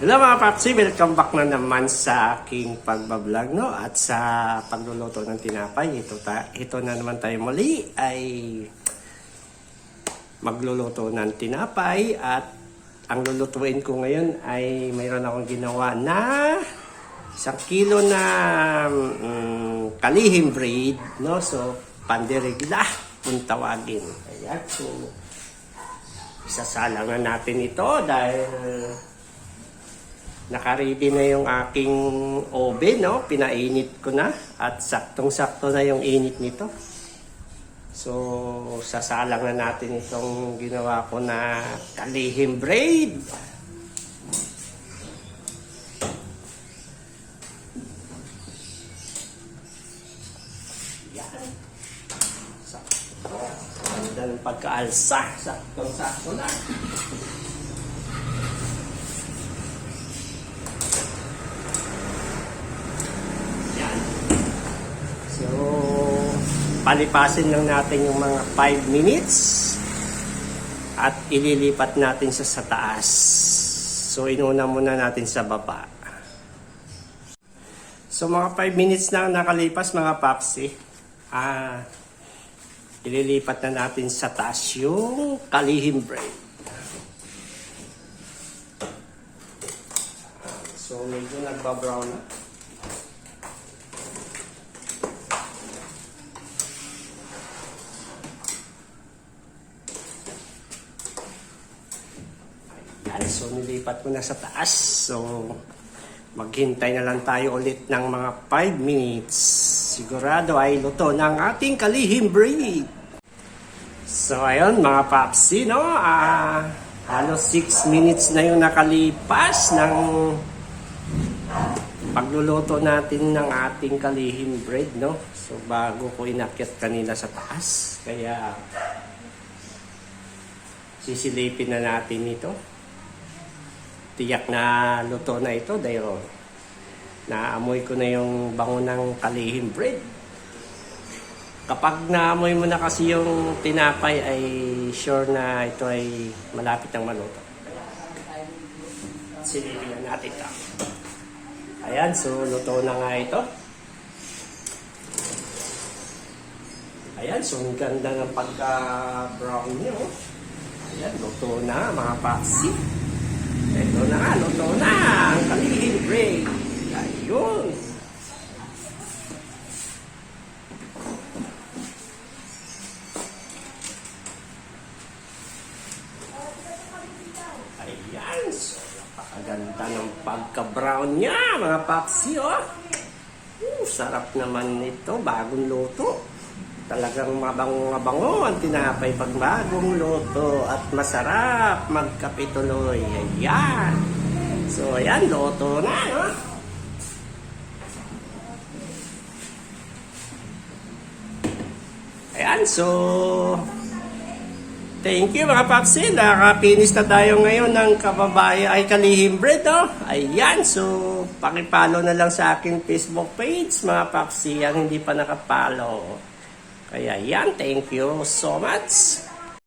Hello mga Papsi, welcome back na naman sa aking pagbablog, no? At sa pagluluto ng tinapay. Ito na naman tayo muli ay magluluto ng tinapay. At ang lulutuin ko ngayon ay mayroon akong ginawa na 1 kilo na kalihim bread, no? So, pandirigla kung tawagin. Ayan, so isasalang na natin ito dahil naka-ready na yung aking oven, no? Pinainit ko na at saktong-sakto na yung init nito. So, sasalang na natin itong ginawa ko na kalihim bread. Yan. Sakto. Ganda ng pagkaalsa. Saktong-sakto na. So, palipasin lang natin yung mga 5 minutes at ililipat natin sa taas. So, inuna muna natin sa baba. So, mga 5 minutes na nakalipas mga papsi. Ililipat na natin sa taas yung kalihim bread. So, medyo nagbabrown na. So, nilipat ko na sa taas. So, maghintay na lang tayo ulit ng mga 5 minutes. Sigurado ay luto ng ating kalihim bread. So, ayun mga papsi, no? Halos 6 minutes na yung nakalipas ng pagluluto natin ng ating kalihim bread, no? So, bago ko inakyat kanina sa taas. Kaya, sisilipin na natin ito. Tiyak na luto na ito dahil naamoy ko na yung bango ng kalihim bread. Kapag naamoy mo na kasi yung tinapay ay sure na ito ay malapit ng maluto. Silipin na natin ito. Ayan, so luto na nga ito. Ayan, so ang ganda ng pagka-brown niya. Oh. Ayan, luto na mga paksi. Ito na, luto na ang kalihim bread. Ayun. Ayan, so napakaganda ng pagka-brown niya, mga papsi, oh. Sarap naman nito, bagong luto. Talagang mabango-mabango ang tinapay pag bagong luto at masarap magkape tuloy. Ayan. So, ayan, luto na, no? Ayan, so thank you mga papsi. Nakapinis na tayo ngayon ng kababayan ay kalihim bread, no? Ayan, so pakipalo na lang sa aking Facebook page, mga papsi, ang hindi pa nakapalo. Kaya yan, thank you so much.